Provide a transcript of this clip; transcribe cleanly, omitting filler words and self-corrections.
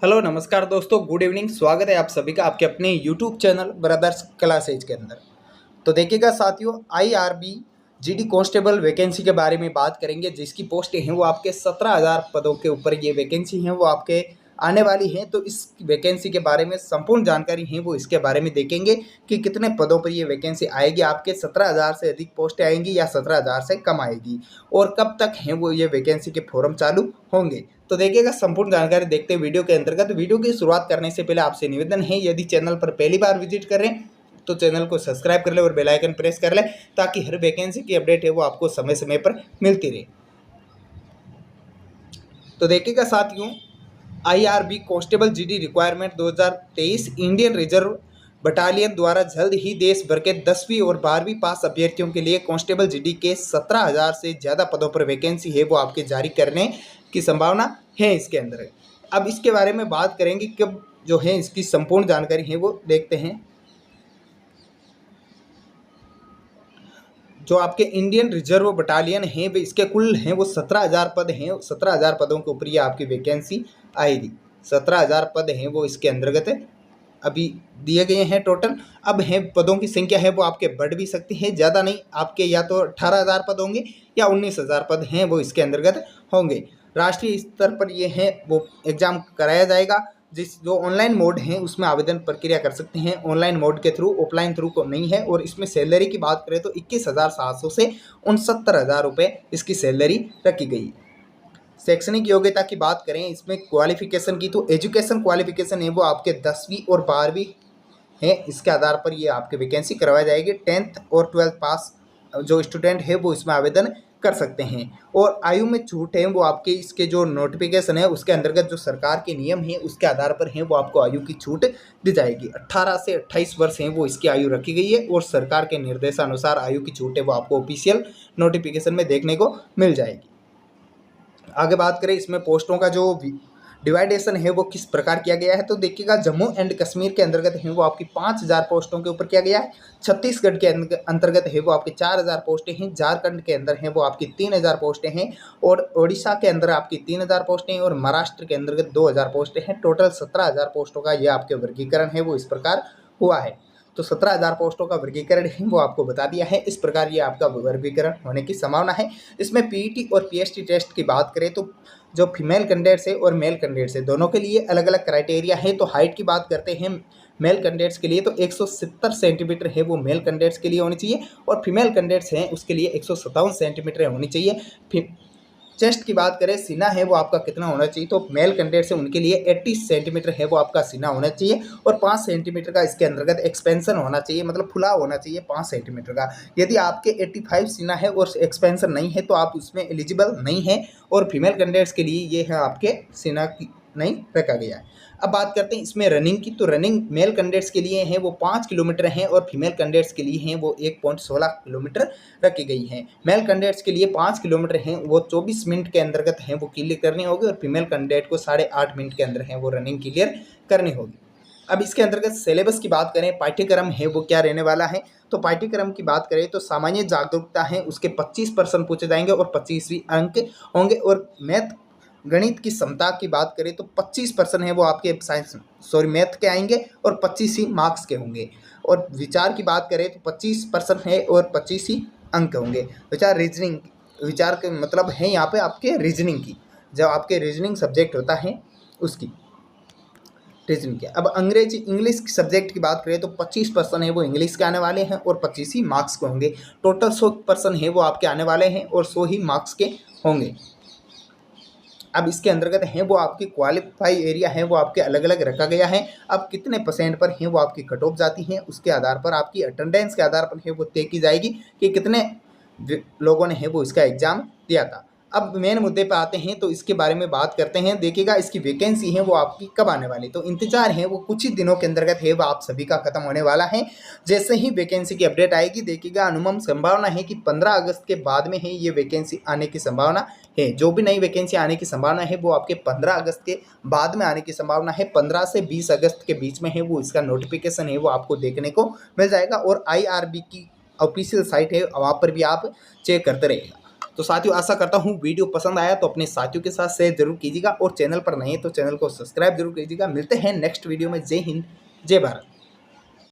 Hello नमस्कार दोस्तों, good evening. स्वागत है आप सभी का आपके अपने यूट्यूब चैनल ब्रदर्स क्लासेज के अंदर। तो देखिएगा साथियों, आईआरबी जीडी कांस्टेबल वैकेंसी के बारे में बात करेंगे, जिसकी पोस्टें हैं वो आपके 17,000 पदों के ऊपर ये वैकेंसी हैं वो आपके आने वाली हैं। तो इस वैकेंसी के बारे में संपूर्ण जानकारी है वो इसके बारे में देखेंगे कि कितने पदों पर ये वैकेंसी आएगी, आपके 17,000 से अधिक पोस्टें आएंगी या 17,000 से कम आएगी, और कब तक हैं वो ये वैकेंसी के फॉर्म चालू होंगे। तो देखिएगा संपूर्ण जानकारी देखते हैं वीडियो के अंतर्गत। वीडियो की शुरुआत करने से पहले आपसे निवेदन है, यदि चैनल पर पहली बार विजिट कर रहे हैं तो चैनल को सब्सक्राइब कर ले और बेल आइकन प्रेस कर ले, ताकि हर वैकेंसी की अपडेट है वो आपको समय समय पर मिलती रहे। तो देखिएगा साथियों, IRB constable GD requirement 2023 Indian reserve battalion द्वारा जल्द ही देश भर के 10वीं और 12वीं पास अभ्यर्थियों के लिए कांस्टेबल जीडी के 17,000 से ज़्यादा पदों पर वैकेंसी है वो आपके जारी करने की संभावना है इसके अंदर। अब इसके बारे में बात करेंगे, कब जो है इसकी संपूर्ण जानकारी है वो देखते हैं। जो आपके इंडियन रिजर्व बटालियन है इसके कुल हैं वो 17,000 पद हैं। 17,000 पदों के ऊपर ये आपकी वैकेंसी आएगी। 17,000 पद हैं वो इसके अंतर्गत अभी दिए गए हैं टोटल। अब है पदों की संख्या है वो आपके बढ़ भी सकती है, ज़्यादा नहीं, आपके या तो 18,000 पद होंगे या 19,000 पद हैं वो इसके अंतर्गत होंगे। राष्ट्रीय स्तर पर ये है वो एग्ज़ाम कराया जाएगा, जो ऑनलाइन मोड है उसमें आवेदन प्रक्रिया कर सकते हैं ऑनलाइन मोड के थ्रू, ऑफलाइन थ्रू को नहीं है। और इसमें सैलरी की बात करें तो 21,700 से 69,000 रुपये इसकी सैलरी रखी गई। शैक्षणिक योग्यता की बात करें इसमें क्वालिफिकेशन की, तो एजुकेशन क्वालिफिकेशन है वो आपके 10वीं और 12वीं है, इसके आधार पर ये आपकी वैकेंसी करवाई जाएगी। 10th और 12th पास जो स्टूडेंट है वो इसमें आवेदन कर सकते हैं। और आयु में छूट है वो आपके इसके जो नोटिफिकेशन है उसके अंतर्गत जो सरकार के नियम है उसके आधार पर है वो आपको आयु की छूट दी जाएगी। 18 से 28 वर्ष है वो इसकी आयु रखी गई है, और सरकार के निर्देशानुसार आयु की छूट है वो आपको ऑफिशियल नोटिफिकेशन में देखने को मिल जाएगी। आगे बात करें इसमें पोस्टों का जो डिवाइडेशन है वो किस प्रकार किया गया है, तो देखिएगा जम्मू एंड कश्मीर के अंतर्गत है वो आपकी 5,000 पोस्टों के ऊपर किया गया है। छत्तीसगढ़ के अंतर्गत है वो आपकी 4,000 पोस्टें हैं। झारखंड के अंदर है वो आपकी 3,000 पोस्टें हैं, और ओडिशा के अंदर आपकी 3,000 पोस्टें हैं, और महाराष्ट्र के अंतर्गत 2,000 पोस्टें हैं। टोटल 17,000 पोस्टों का यह आपके वर्गीकरण है वो इस प्रकार हुआ है। तो 17,000 पोस्टों का वर्गीकरण है वो आपको बता दिया है। इस प्रकार ये आपका वर्गीकरण होने की संभावना है। इसमें पीईटी और पीएसटी टेस्ट की बात करें तो जो फीमेल कैंडिडेट्स है और मेल कैंडिडेट्स है दोनों के लिए अलग अलग क्राइटेरिया है। तो हाइट की बात करते हैं मेल कैंडिडेट्स के लिए तो 170 सेंटीमीटर है वो मेल कैंडिडेट्स के लिए होनी चाहिए, और फीमेल कैंडिडेट्स हैं उसके लिए 157 सेंटीमीटर होनी चाहिए। चेस्ट की बात करें, सीना है वो आपका कितना होना चाहिए, तो मेल कैंडिडेट्स है उनके लिए 80 सेंटीमीटर है वो आपका सीना होना चाहिए, और 5 सेंटीमीटर का इसके अंतर्गत एक्सपेंशन होना चाहिए, मतलब फुला होना चाहिए 5 सेंटीमीटर का। यदि आपके 85 सीना है और एक्सपेंशन नहीं है तो आप उसमें एलिजिबल नहीं है, और फीमेल कैंडिडेट्स के लिए ये है आपके सीना की नहीं रखा गया है। अब बात करते हैं इसमें रनिंग की, तो रनिंग मेल कैंडिडेट्स के लिए है वो 5 किलोमीटर है, और फीमेल कैंडिडेट्स के लिए हैं वो 1.16 किलोमीटर रखी गई हैं। मेल कैंडिडेट्स के लिए 5 किलोमीटर हैं वो 24 मिनट के अंतर्गत हैं वो क्लियर करनी होगी, और फीमेल कैंडिडेट को 8.5 मिनट के अंदर है वो रनिंग क्लियर करनी होगी। अब इसके अंतर्गत सिलेबस की बात करें, पाठ्यक्रम है वो क्या रहने वाला है, तो पाठ्यक्रम की बात करें तो सामान्य जागरूकता है उसके 25% पूछे जाएंगे और 25 अंक होंगे, और मैथ गणित की क्षमता की बात करें तो 25% है वो आपके मैथ के आएंगे, और 25 ही मार्क्स के होंगे। और विचार की बात करें तो 25% है और 25 ही अंक होंगे। विचार के मतलब है यहाँ पे आपके रीजनिंग की, जब आपके रीजनिंग सब्जेक्ट होता है उसकी रीजनिंग की। अब अंग्रेजी इंग्लिश सब्जेक्ट की बात करें तो 25% है वो इंग्लिश के आने वाले हैं, और 25 ही मार्क्स के होंगे। टोटल 100% है वो आपके आने वाले हैं, और 100 ही मार्क्स के होंगे। अब इसके अंतर्गत है वो आपकी क्वालिफाई एरिया है वो आपके अलग अलग रखा गया है। अब कितने % पर है वो आपकी कट ऑफ जाती है, उसके आधार पर आपकी अटेंडेंस के आधार पर है वो तय की जाएगी कि कितने लोगों ने है वो इसका एग्ज़ाम दिया था। अब मेन मुद्दे पर आते हैं तो इसके बारे में बात करते हैं। देखिएगा इसकी वैकेंसी है वो आपकी कब आने वाली, तो इंतजार है वो कुछ ही दिनों के अंतर्गत है वो आप सभी का खत्म होने वाला है। जैसे ही वैकेंसी की अपडेट आएगी, देखिएगा अनुमान संभावना है कि 15 अगस्त के बाद में है ये वैकेंसी आने की संभावना है। जो भी नई वैकेंसी आने की संभावना है वो आपके 15 अगस्त के बाद में आने की संभावना है। 15 से 20 अगस्त के बीच में है वो इसका नोटिफिकेशन है वो आपको देखने को मिल जाएगा, और आईआरबी की ऑफिशियल साइट है वहाँ पर भी आप चेक करते रहेगा। तो साथियों आशा करता हूँ वीडियो पसंद आया तो अपने साथियों के साथ शेयर जरूर कीजिएगा और चैनल पर नए तो चैनल को सब्सक्राइब जरूर कीजिएगा। मिलते हैं नेक्स्ट वीडियो में। जय हिंद, जय भारत।